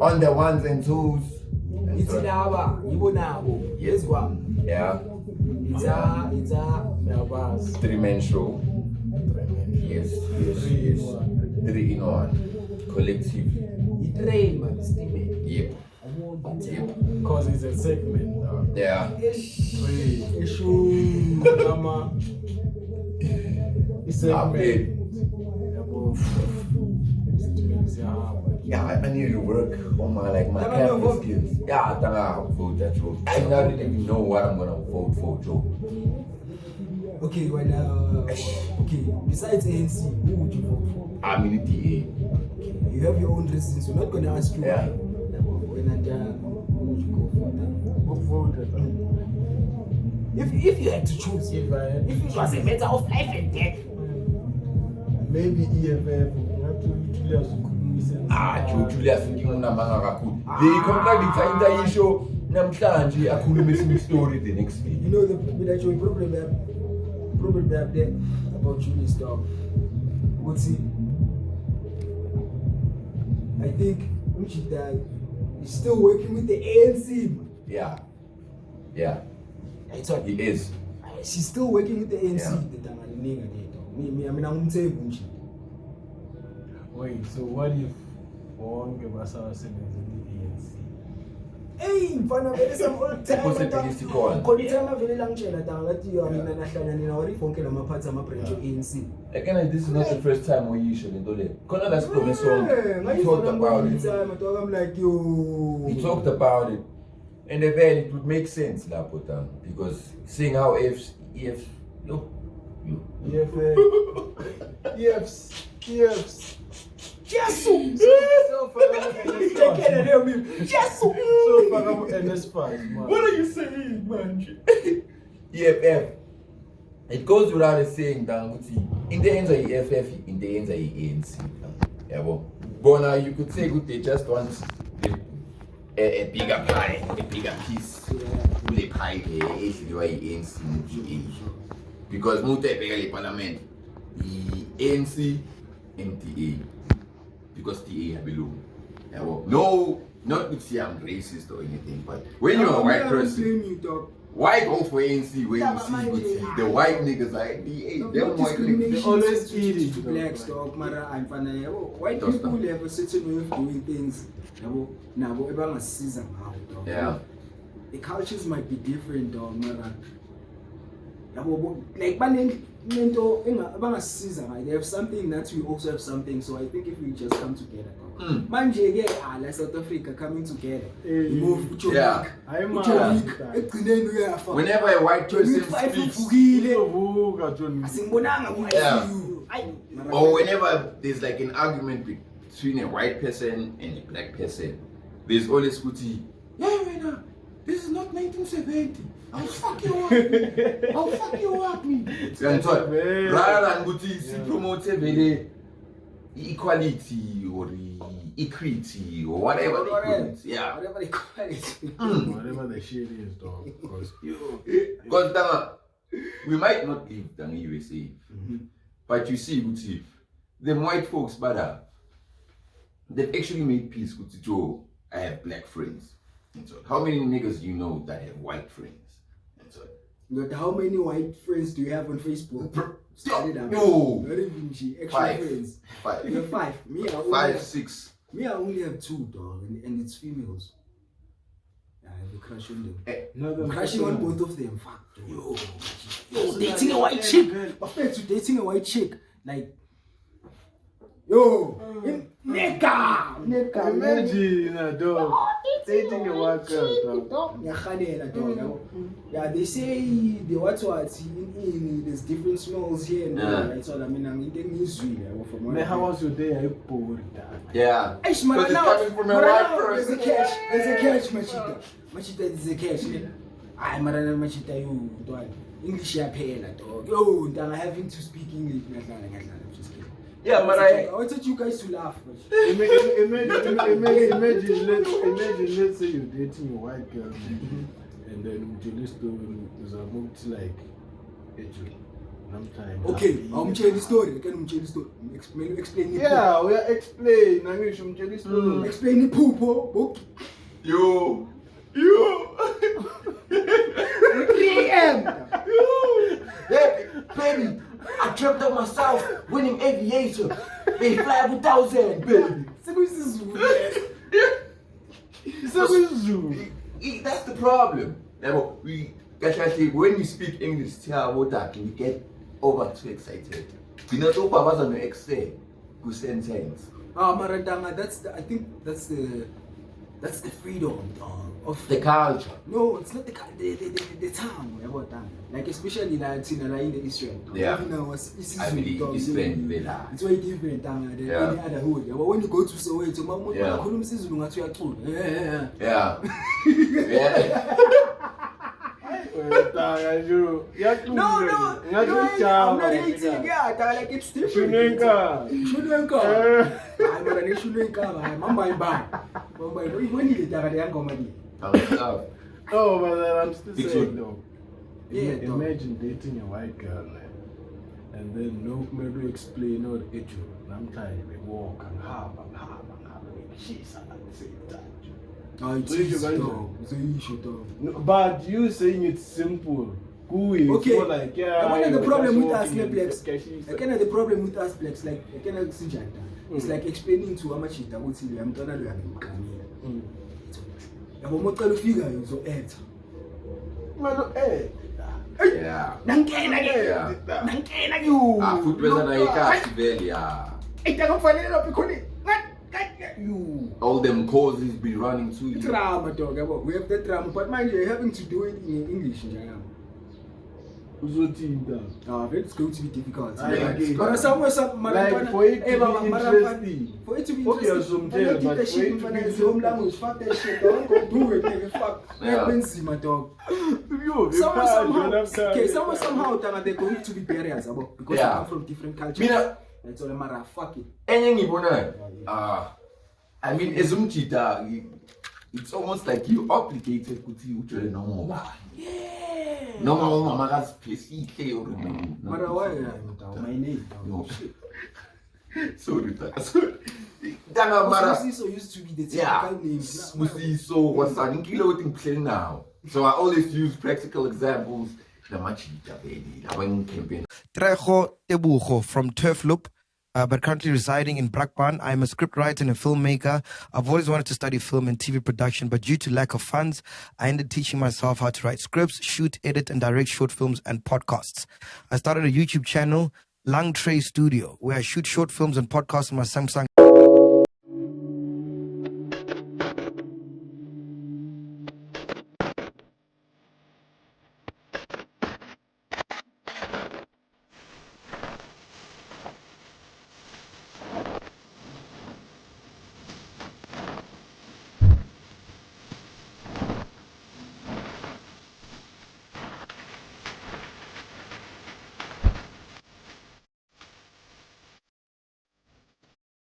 On the ones and twos. It's in our Ibonabo. Yes, one. Yeah. It's a Melbars. 3-man show. Yes. 3 in 1. Collective. It rain, man. It's steaming. Yep. Because it's a segment. Yeah. Issue. Drama. It's a yeah, I need to work on my campus skills. Yeah, I think I'll vote that Joe. I don't even know what I'm gonna vote for, Joe. Okay, well, okay. Besides ANC, who would you vote for? I'm in the DA. You have your own reasons. We're not gonna ask you Yeah. why. When who would you go for? If you had to choose, if it was a matter of life and death, maybe EFF. Joe Julius ngimnamanga kakhulu. Le contradictor intayisho namhlanje akhuluma esinye story the next day. you know the problem there about Julius dog. But see, I think Uchida is still working with the ANC. Yeah. I thought He is. she's still working with the ANC. Yeah. Wait, so what if one give us our in the ANC? Hey, mfana vele some old time. Possibility call. Khona time vele langitshela danga lathi mina nahlangana nina ori fonke lamaphathi ama-branch ANC. Again, this is not the first time we issue into it. Khona la sikhulume song. We talked about it. I'm like yo. We talked about it. And then it would make sense, Lapotan, because seeing how EFs. Jesus! What are you saying, man? EFF. It goes without saying that in the ends of EFF, in the ends of ANC. Yeah, but now you could say good they just want a bigger pie, a bigger piece. The pie ANC because Mute Pegale Parliament, the ANC and DA. Because DA belong. Yeah, well, no, not to say I'm racist or anything, but when you're a white person, why go for ANC when you see the white niggas like DA? Them white niggas, they always eat to blacks, dog, Mara and Fana. White people have a certain way of doing things. Now, everyone sees them out, dog. Yeah. The cultures might be different, dog, Mara. Like, they have something that we also have something. So I think if we just come together, Manje, like South Africa coming together, move to yeah. Whenever a white person speaks, or whenever there's like an argument between a white person and a black person, there's always Kuti. Yeah, right now, this is not 1970. I'll fuck you up. I'll fuck you up, me. Rather than Kuti, promote equality or equity or whatever they call it. Yeah. Whatever they call it. Whatever the shit is, dog. Because we might not live in the USA, but you see, Guti, the white folks, but they've actually made peace. Guti Joe, I have black friends. And so, how many niggas do you know that have white friends? And so, but how many white friends do you have on Facebook? No. Not even actual friends. Five. You have 5. Me, I only 5, have, 6. Me, I only have 2, dog, and it's females. I have a crush on them. I'm crushing on both of them. Fuck. Yo, dating a white chick. After dating a white chick, like, yo, nigga. Imagine, dog. Dating a white girl, dog. Yeah, they say the what there's different smells here and there. So I mean, I'm in the newsreel. Man, how was your day? I bored. Yeah. Because it's coming from a white person. There's a catch, Machita. Machita is a catch. I'm not Machita, you dog. English, I pay a dog. Yo, I'm having to speak English. I'm just kidding. Yeah, but I wanted you guys to laugh. Imagine, let's say you're dating a white girl, and then you list is a multi like age. Okay, umtshela story. Can umtshela story? Explain. Yeah, we are explain. Nangisho umtshela story. Explain iphupho. Yo. 3 a.m. Hey, baby, I dreamt of myself winning aviation. They fly 1,000, baby. That's the problem. When we speak English, we get over too excited. We not know what was excel good sentence. Maradanga, I think that's the freedom of The culture. No, it's not the town. Like especially in the Israel. Yeah. Even now, it's different. It's very different than any other hood. But when you go to Soweto, Yeah. No, I'm not hating. Yeah, like it's different. Shunenka. I'm not a Shunenka. Mamba, when you get a young comedy. Oh, but I'm still saying though. Yeah, imagine dating a white girl, man. And then no maybe explain all the issue. I'm tired of walk and have. She's at the same time. It's an issue though. No, but you saying it's simple. Okay. More like, yeah, I the problem with us Neplex. I the problem with us Plex. Like I cannot see that. It's like explaining to Amachita what I'm gonna do. I'm figure you so add. Yeah. Nankena you. Football yeah. All them causes be running to you. Drama, dog. We have the drama, but mind you, you're having to do it in English. It's going to be difficult. Like for it to be interesting. For it to be okay, interesting. but for it to be home language. Fuck that shit. Don't go do it, nigga. Fuck. My dog. Somehow, they're going to be barriers because they come from different cultures. That's all a matter of fuck it. I mean, it's almost like you obligated to know. Yeah. No, mama has specific. My name. No shit. Sorry. So used to be the typical names. So what's that? Playing now. So I always use practical examples. Trejo Tebujo from Turf Loop, but currently residing in Brakpan. I'm a scriptwriter and a filmmaker. I've always wanted to study film and TV production, but due to lack of funds, I ended teaching myself how to write scripts, shoot, edit, and direct short films and podcasts. I started a YouTube channel, Lang Tray Studio, where I shoot short films and podcasts on my Samsung